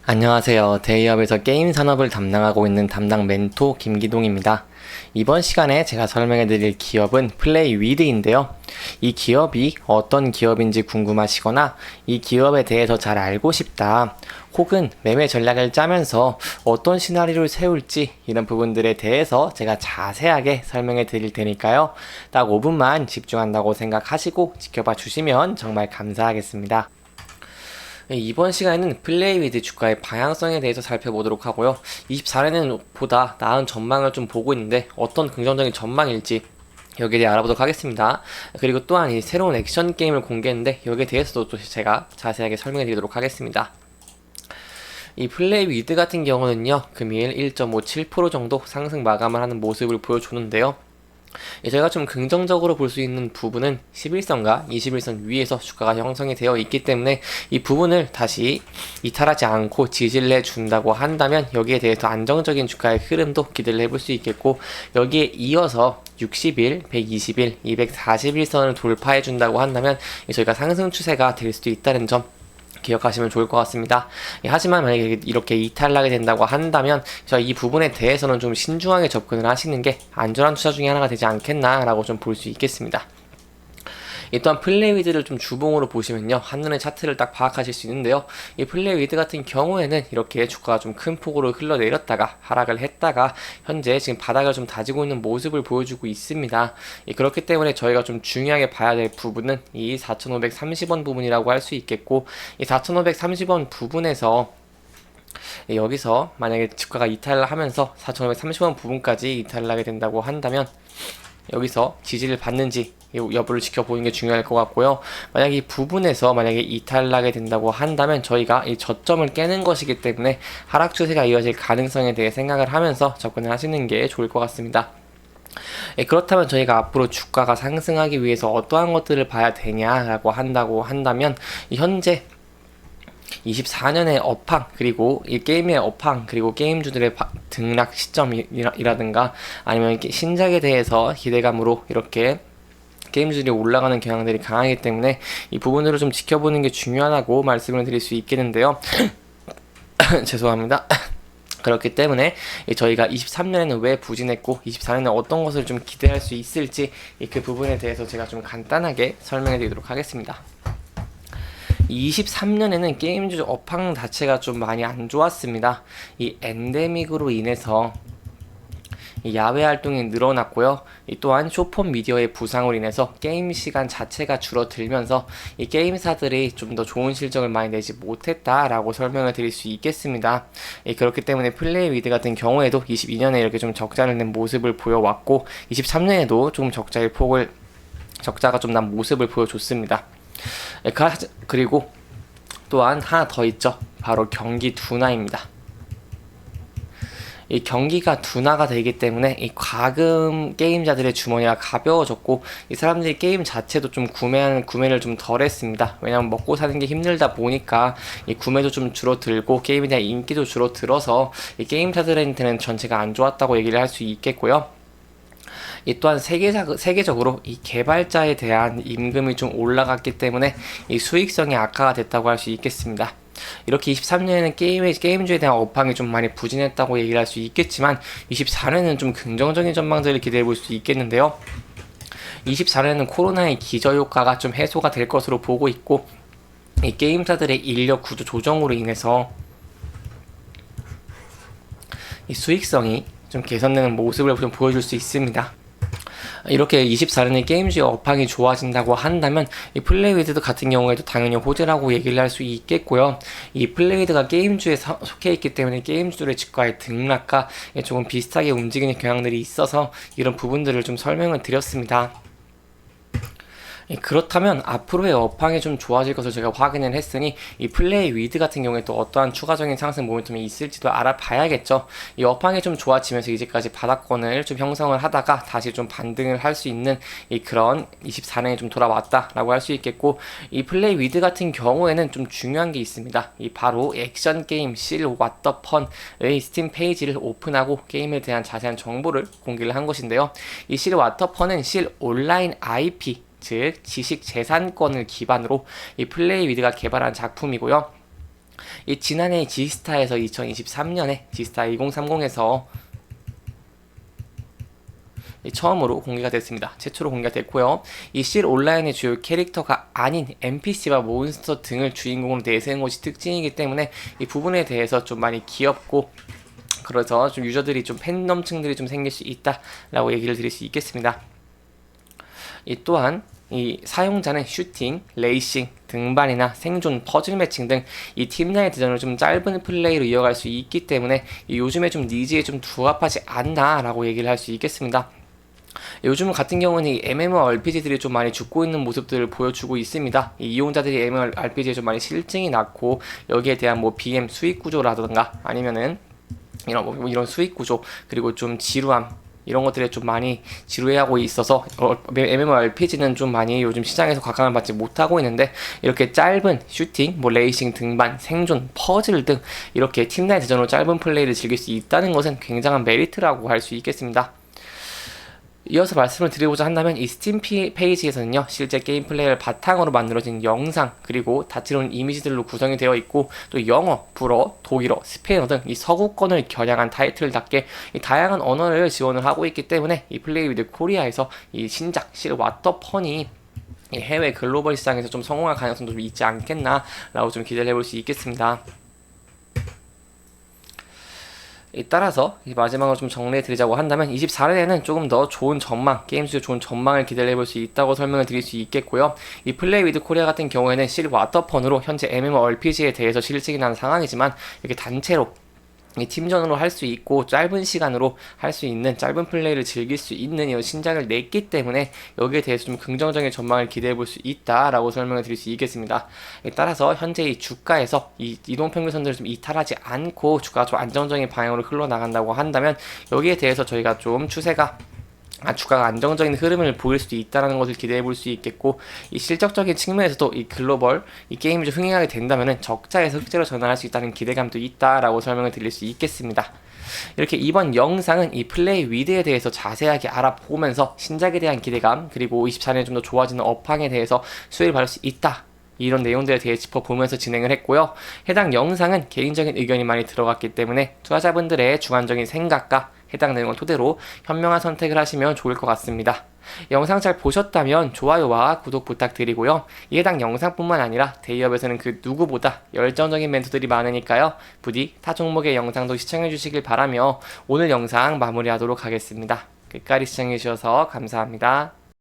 안녕하세요. 대기업에서 게임 산업을 담당하고 있는 담당 멘토 김기동입니다. 이번 시간에 제가 설명해 드릴 기업은 플레이위드인데요. 이 기업이 어떤 기업인지 궁금하시거나 이 기업에 대해서 잘 알고 싶다, 혹은 매매 전략을 짜면서 어떤 시나리오를 세울지 이런 부분들에 대해서 제가 자세하게 설명해 드릴 테니까요. 딱 5분만 집중한다고 생각하시고 지켜봐 주시면 정말 감사하겠습니다. 이번 시간에는 플레이위드 주가의 방향성에 대해서 살펴보도록 하고요. 24년에는 보다 나은 전망을 좀 보고 있는데 어떤 긍정적인 전망일지 여기에 대해 알아보도록 하겠습니다. 그리고 또한 이 새로운 액션 게임을 공개했는데 여기에 대해서도 또 제가 자세하게 설명해 드리도록 하겠습니다. 이 플레이위드 같은 경우는요, 금일 1.57% 정도 상승 마감을 하는 모습을 보여주는데요. 저희가 좀 긍정적으로 볼 수 있는 부분은 11선과 21선 위에서 주가가 형성이 되어 있기 때문에 이 부분을 다시 이탈하지 않고 지지를 해준다고 한다면 여기에 대해서 안정적인 주가의 흐름도 기대를 해볼 수 있겠고, 여기에 이어서 60일, 120일, 241선을 돌파해준다고 한다면 저희가 상승 추세가 될 수도 있다는 점 기억하시면 좋을 것 같습니다. 하지만 만약에 이렇게 이탈하게 된다고 한다면 이 부분에 대해서는 좀 신중하게 접근을 하시는 게 안전한 투자 중에 하나가 되지 않겠나라고 좀 볼 수 있겠습니다. 또한 플레이위드를 좀 주봉으로 보시면요, 한눈에 차트를 딱 파악하실 수 있는데요. 이 플레이위드 같은 경우에는 이렇게 주가가 좀 큰 폭으로 흘러내렸다가 하락을 했다가 현재 지금 바닥을 좀 다지고 있는 모습을 보여주고 있습니다. 그렇기 때문에 저희가 좀 중요하게 봐야 될 부분은 이 4,530원 부분이라고 할 수 있겠고, 이 4,530원 부분에서 여기서 만약에 주가가 이탈을 하면서 4,530원 부분까지 이탈을 하게 된다고 한다면 여기서 지지를 받는지 여부를 지켜보는 게 중요할 것 같고요. 만약에 이 부분에서 만약에 이탈하게 된다고 한다면 저희가 이 저점을 깨는 것이기 때문에 하락 추세가 이어질 가능성에 대해 생각을 하면서 접근을 하시는 게 좋을 것 같습니다. 그렇다면 저희가 앞으로 주가가 상승하기 위해서 어떠한 것들을 봐야 되냐라고 한다면 현재 24년의 업황, 그리고 이 게임의 업황, 그리고 게임주들의 등락 시점이라든가 아니면 신작에 대해서 기대감으로 이렇게 게임주들이 올라가는 경향들이 강하기 때문에 이 부분들을 좀 지켜보는 게 중요하다고 말씀을 드릴 수 있겠는데요. 죄송합니다. 그렇기 때문에 저희가 23년에는 왜 부진했고 24년에 어떤 것을 좀 기대할 수 있을지 그 부분에 대해서 제가 좀 간단하게 설명해 드리도록 하겠습니다. 23년에는 게임주 업황 자체가 좀 많이 안 좋았습니다. 이 엔데믹으로 인해서 야외 활동이 늘어났고요. 또한 쇼폰 미디어의 부상으로 인해서 게임 시간 자체가 줄어들면서 이 게임사들이 좀 더 좋은 실적을 많이 내지 못했다라고 설명을 드릴 수 있겠습니다. 그렇기 때문에 플레이위드 같은 경우에도 22년에 이렇게 좀 적자를 낸 모습을 보여왔고 23년에도 좀 적자가 좀 난 모습을 보여줬습니다. 그리고 또한 하나 더 있죠. 바로 경기 둔화입니다. 이 경기가 둔화가 되기 때문에 이 과금 게임자들의 주머니가 가벼워졌고 이 사람들이 게임 자체도 좀 구매를 좀 덜 했습니다. 왜냐면 먹고 사는 게 힘들다 보니까 이 구매도 좀 줄어들고 게임에 대한 인기도 줄어들어서 이 게임사들한테는 전체가 안 좋았다고 얘기를 할 수 있겠고요. 또한 세계적으로 이 개발자에 대한 임금이 좀 올라갔기 때문에 이 수익성이 악화가 됐다고 할 수 있겠습니다. 이렇게 23년에는 게임주에 대한 업황이 좀 많이 부진했다고 얘기를 할 수 있겠지만 24년에는 좀 긍정적인 전망들을 기대해 볼 수 있겠는데요. 24년에는 코로나의 기저효과가 좀 해소가 될 것으로 보고 있고 이 게임사들의 인력 구조 조정으로 인해서 이 수익성이 좀 개선되는 모습을 좀 보여줄 수 있습니다. 이렇게 24년에 게임주의 업황이 좋아진다고 한다면 이 플레이위드 같은 경우에도 당연히 호재라고 얘기를 할 수 있겠고요. 이 플레이위드가 게임주에 속해 있기 때문에 게임주들의 주가의 등락과 조금 비슷하게 움직이는 경향들이 있어서 이런 부분들을 좀 설명을 드렸습니다. 그렇다면 앞으로의 업황이 좀 좋아질 것을 제가 확인을 했으니 이 플레이위드 같은 경우에 또 어떠한 추가적인 상승 모멘텀이 있을지도 알아봐야겠죠. 이 업황이 좀 좋아지면서 이제까지 바닥권을 좀 형성을 하다가 다시 좀 반등을 할 수 있는 그런 24년에 좀 돌아왔다라고 할 수 있겠고, 이 플레이위드 같은 경우에는 좀 중요한 게 있습니다. 바로 액션 게임 실 왓더펀의 스팀 페이지를 오픈하고 게임에 대한 자세한 정보를 공개를 한 것인데요. 이 실 왓더펀은 실 온라인 IP, 즉 지식 재산권을 기반으로 이 플레이위드가 개발한 작품이고요. 이 지난해 지스타에서 2023년에 지스타 2030에서 처음으로 공개가 됐습니다. 최초로 공개가 됐고요. 이 실 온라인의 주요 캐릭터가 아닌 NPC와 몬스터 등을 주인공으로 내세운 것이 특징이기 때문에 이 부분에 대해서 좀 많이 귀엽고, 그래서 좀 유저들이 좀 팬덤층들이 좀 생길 수 있다라고 얘기를 드릴 수 있겠습니다. 이 또한 이 사용자는 슈팅, 레이싱, 등반이나 생존, 퍼즐 매칭 등 이 팀 내의 대전을 좀 짧은 플레이로 이어갈 수 있기 때문에 요즘에 좀 니즈에 좀 부합하지 않나라고 얘기를 할 수 있겠습니다. 요즘 같은 경우는 이 MMORPG들이 좀 많이 죽고 있는 모습들을 보여주고 있습니다. 이 이용자들이 MMORPG에 좀 많이 실증이 났고, 여기에 대한 뭐 BM 수익 구조라든가 아니면은 이런 수익 구조, 그리고 좀 지루함, 이런 것들에 좀 많이 지루해하고 있어서 MMORPG는 좀 많이 요즘 시장에서 각광을 받지 못하고 있는데, 이렇게 짧은 슈팅, 뭐 레이싱, 등반, 생존, 퍼즐 등 이렇게 팀 내 대전으로 짧은 플레이를 즐길 수 있다는 것은 굉장한 메리트라고 할 수 있겠습니다. 이어서 말씀을 드리고자 한다면 이 스팀 페이지에서는요, 실제 게임 플레이를 바탕으로 만들어진 영상, 그리고 다채로운 이미지들로 구성이 되어 있고, 또 영어, 불어, 독일어, 스페인어 등 이 서구권을 겨냥한 타이틀답게 이 다양한 언어를 지원을 하고 있기 때문에 이 플레이 위드 코리아에서 이 신작 실 왓더펀이 이 해외 글로벌 시장에서 좀 성공할 가능성도 좀 있지 않겠나라고 좀 기대를 해볼 수 있겠습니다. 따라서 마지막으로 좀 정리해 드리자고 한다면 24년에는 조금 더 좋은 전망, 게임 수요 좋은 전망을 기대해 볼 수 있다고 설명을 드릴 수 있겠고요. 이 플레이 위드 코리아 같은 경우에는 실 왓더펀으로 현재 MMORPG에 대해서 실증이 나는 상황이지만, 이렇게 단체로 이 팀전으로 할 수 있고 짧은 시간으로 할 수 있는, 짧은 플레이를 즐길 수 있는 이런 신작을 냈기 때문에 여기에 대해서 좀 긍정적인 전망을 기대해 볼 수 있다라고 설명을 드릴 수 있겠습니다. 따라서 현재 이 주가에서 이 이동평균선들을 좀 이탈하지 않고 주가가 좀 안정적인 방향으로 흘러나간다고 한다면, 여기에 대해서 저희가 좀 추세가 주가가 안정적인 흐름을 보일 수도 있다는 것을 기대해 볼 수 있겠고, 이 실적적인 측면에서도 이 글로벌 이 게임이 좀 흥행하게 된다면은 적자에서 흑자로 전환할 수 있다는 기대감도 있다라고 설명을 드릴 수 있겠습니다. 이렇게 이번 영상은 이 플레이 위드에 대해서 자세하게 알아보면서 신작에 대한 기대감, 그리고 24년에 좀 더 좋아지는 업황에 대해서 수혜를 받을 수 있다, 이런 내용들에 대해 짚어보면서 진행을 했고요. 해당 영상은 개인적인 의견이 많이 들어갔기 때문에 투자자분들의 주관적인 생각과 해당 내용을 토대로 현명한 선택을 하시면 좋을 것 같습니다. 영상 잘 보셨다면 좋아요와 구독 부탁드리고요. 이 해당 영상뿐만 아니라 대기업에서는 그 누구보다 열정적인 멘토들이 많으니까요. 부디 타 종목의 영상도 시청해 주시길 바라며 오늘 영상 마무리하도록 하겠습니다. 끝까지 시청해 주셔서 감사합니다.